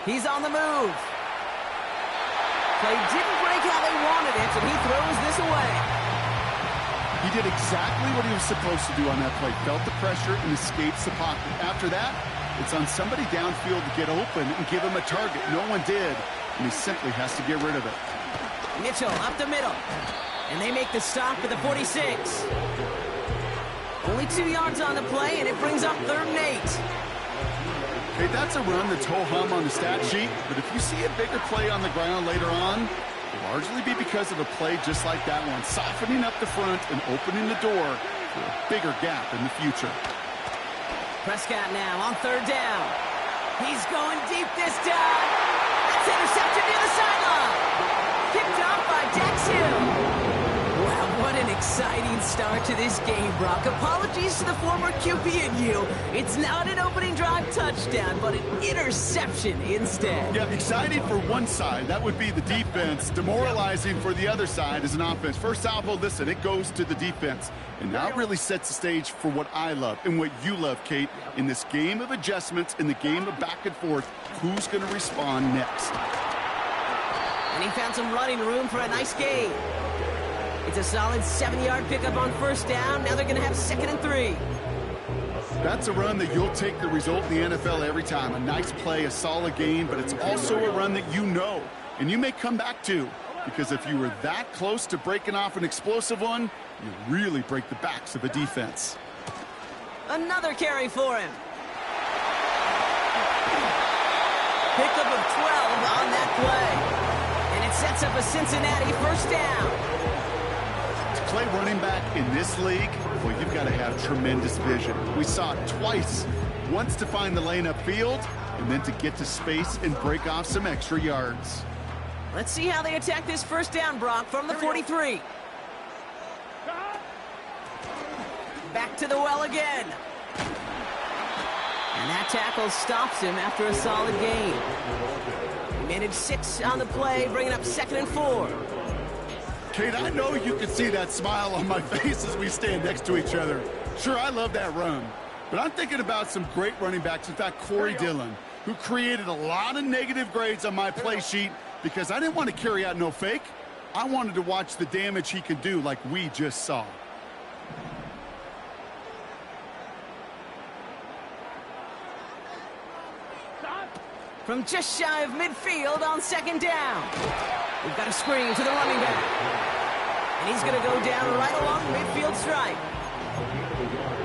He's on the move. Play didn't break how they wanted it, and he throws this away. He did exactly what he was supposed to do on that play. Felt the pressure and escapes the pocket. After that, it's on somebody downfield to get open and give him a target. No one did, and he simply has to get rid of it. Mitchell up the middle, and they make the stop at the 46. Only 2 yards on the play, and it brings up 3rd and 8. Okay, that's a run that's ho-hum on the stat sheet, but if you see a bigger play on the ground later on, it'll largely be because of a play just like that one, softening up the front and opening the door for a bigger gap in the future. Prescott now on 3rd down. He's going deep this time. That's intercepted near the sideline. Picked off by Dax Hill. Wow, what an exciting start to this game, Brock. Apologies to the former QB and you. It's not an opening drive touchdown, but an interception instead. Yeah, exciting for one side. That would be the defense. Demoralizing for the other side as an offense. First salvo, listen, it goes to the defense. And that really sets the stage for what I love and what you love, Kate. In this game of adjustments, in the game of back and forth, who's going to respond next? And he found some running room for a nice gain. It's a solid 7-yard pickup on 1st down. Now they're going to have 2nd and 3. That's a run that you'll take the result in the NFL every time. A nice play, a solid gain, but it's also a run that you know and you may come back to, because if you were that close to breaking off an explosive one, you really break the backs of a defense. Another carry for him. Pickup of 12 on that play. And it sets up a Cincinnati 1st down. To play running back in this league, well, you've got to have tremendous vision. We saw it twice. Once to find the lane upfield, and then to get to space and break off some extra yards. Let's see how they attack this 1st down, Brock, from the 43. Back to the well again. And that tackle stops him after a solid gain. He managed 6 on the play, bringing up 2nd and 4. Kate, I know you can see that smile on my face as we stand next to each other. Sure, I love that run. But I'm thinking about some great running backs. In fact, Corey Dillon, who created a lot of negative grades on my play sheet because I didn't want to carry out no fake. I wanted to watch the damage he could do like we just saw. From just shy of midfield on 2nd down. We've got a screen to the running back. And he's going to go down right along midfield stripe.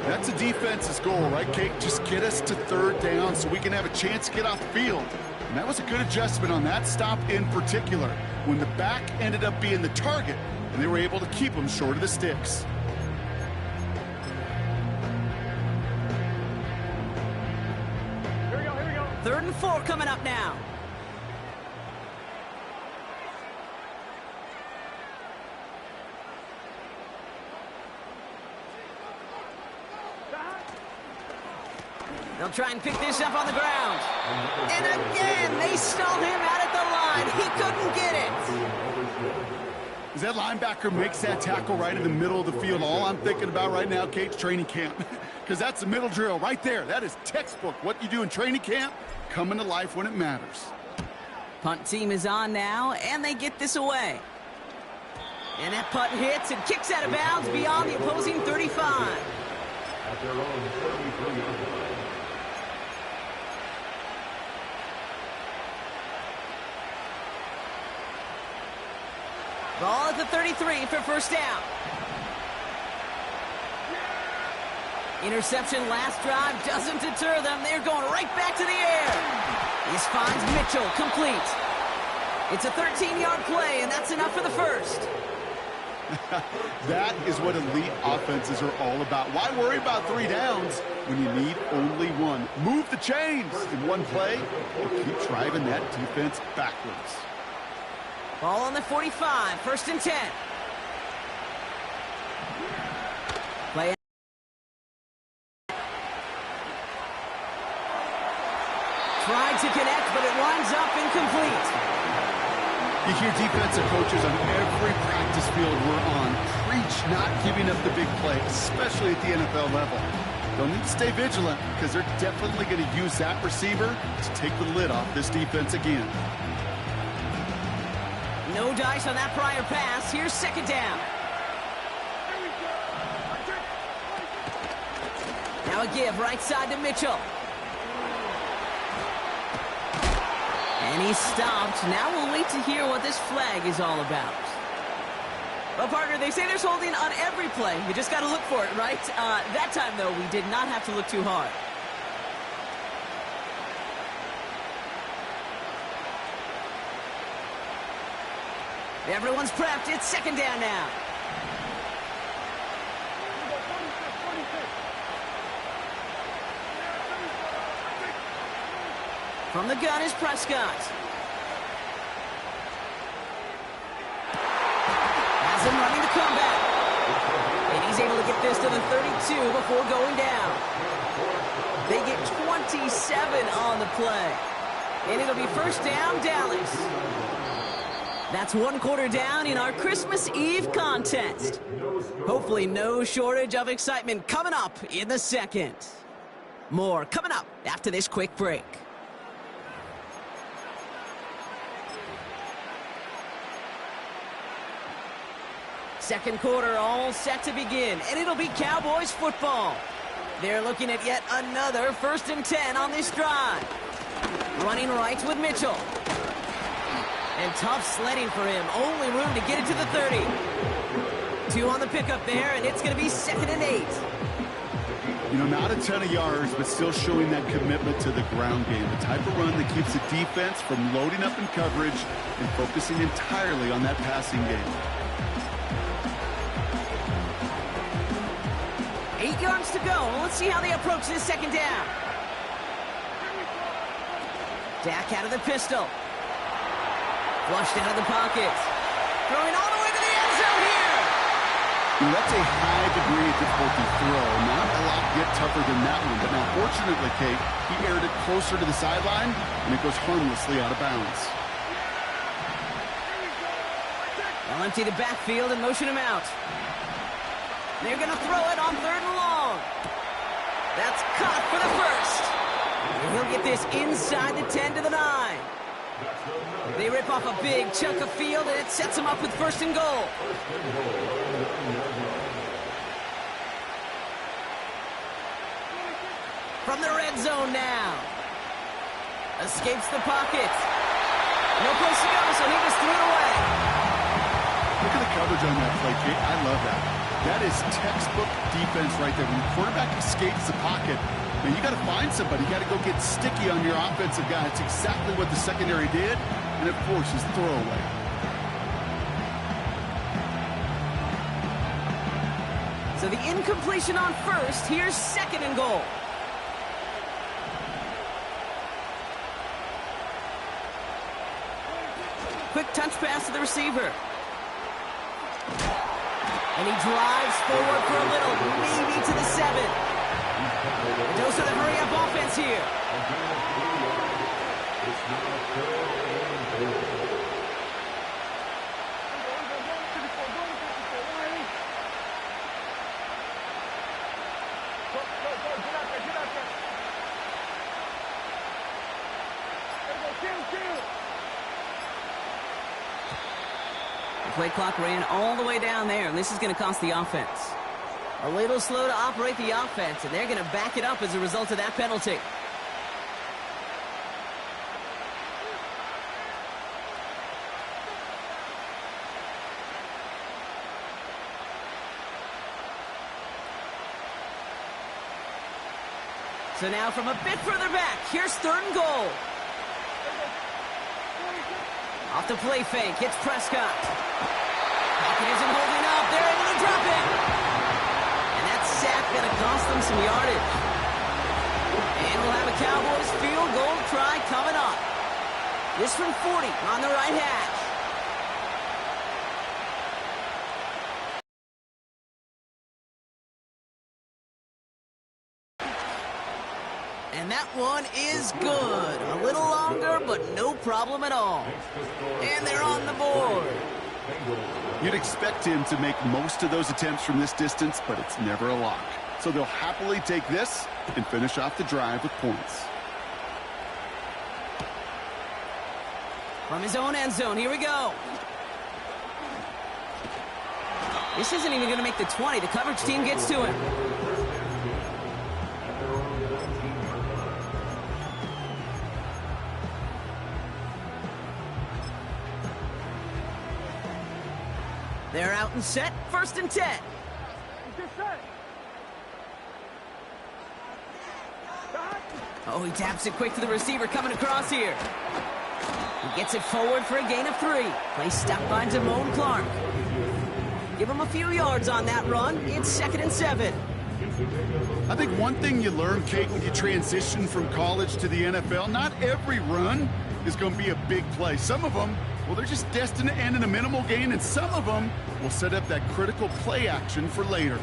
That's a defense's goal, right, Kate? Just get us to 3rd down so we can have a chance to get off the field. And that was a good adjustment on that stop in particular, when the back ended up being the target, and they were able to keep him short of the sticks. Here we go. 3rd and 4 coming up now. They'll try and pick this up on the ground. And again, they stalled him out at the line. He couldn't get it. As that linebacker makes that tackle right in the middle of the field, all I'm thinking about right now, Kate's training camp. Because that's the middle drill right there. That is textbook. What you do in training camp, coming to life when it matters. Punt team is on now, and they get this away. And that punt hits and kicks out of bounds beyond the opposing 35. At their own 33. Ball at the 33 for 1st down. Interception last drive doesn't deter them. They're going right back to the air. This finds Mitchell complete. It's a 13-yard play, and that's enough for the 1st. That is what elite offenses are all about. Why worry about 3 downs when you need only 1? Move the chains in one play and keep driving that defense backwards. Ball on the 45, 1st and 10. Play. Tried to connect, but it winds up incomplete. You hear defensive coaches on every practice field we're on preach not giving up the big play, especially at the NFL level. They'll need to stay vigilant because they're definitely going to use that receiver to take the lid off this defense again. No dice on that prior pass. Here's second down. Now a give right side to Mitchell. And he's stopped. Now we'll wait to hear what this flag is all about. Well, partner, they say there's holding on every play. You just got to look for it, right? That time, though, we did not have to look too hard. Everyone's prepped. It's second down now. From the gun is Prescott. Has him running the comeback. And he's able to get this to the 32 before going down. They get 27 on the play. And it'll be first down, Dallas. That's 1 quarter down in our Christmas Eve contest. Hopefully no shortage of excitement coming up in the second. More coming up after this quick break. Second quarter all set to begin, and it'll be Cowboys football. They're looking at yet another 1st and 10 on this drive. Running right with Mitchell. And tough sledding for him. Only room to get it to the 30. 2 on the pickup there, and it's going to be 2nd and 8. You know, not a ton of yards, but still showing that commitment to the ground game. The type of run that keeps the defense from loading up in coverage and focusing entirely on that passing game. 8 yards to go. Let's see how they approach this second down. Dak out of the pistol. Flushed out of the pocket. Throwing all the way to the end zone here. That's a high degree of difficulty throw. Not a lot get tougher than that one. But now, fortunately, Kate, he aired it closer to the sideline, and it goes harmlessly out of bounds. They'll empty the backfield and motion him out. They're going to throw it on 3rd and long. That's caught for the first. And he'll get this inside the 10 to the 9. They rip off a big chunk of field, and it sets them up with 1st and goal. From the red zone now. Escapes the pocket. No place to go, so he just threw it away. Look at the coverage on that play, Kate. I love that. That is textbook defense right there. When the quarterback escapes the pocket, man, you got to find somebody. You got to go get sticky on your offensive guy. It's exactly what the secondary did, and it forces throwaway. So the incompletion on 1st. Here's 2nd and goal. Quick touch pass to the receiver. And he drives forward for a little, maybe to the 7. A dose of the hurry-up offense here. The play clock ran all the way down there, and this is going to cost the offense. A little slow to operate the offense, and they're going to back it up as a result of that penalty. So now from a bit further back, here's 3rd and goal. Off the play fake, hits Prescott. Pocket isn't holding up. They're able to drop it. And that sack going to cost them some yardage. And we'll have a Cowboys field goal try coming up. This from 40 on the right hash. And that one is good. A little longer, but no problem at all. And they're on the board. You'd expect him to make most of those attempts from this distance, but it's never a lock. so they'll happily take this and finish off the drive with points. From his own end zone, here we go. This isn't even going to make the 20. The coverage team gets to him. They're out and set. 1st and 10. Oh, he taps it quick to the receiver coming across here. He gets it forward for a gain of 3. Play stopped by Damone Clark. Give him a few yards on that run. It's 2nd and 7. I think one thing you learn, Kate, when you transition from college to the NFL, not every run is going to be a big play. Some of them, well, they're just destined to end in a minimal gain, and some of them will set up that critical play action for later.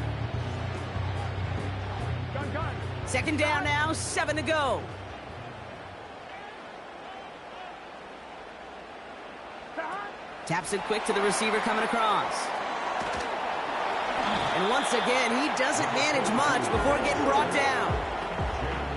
2nd down now, 7 to go. Taps it quick to the receiver coming across. And once again, he doesn't manage much before getting brought down.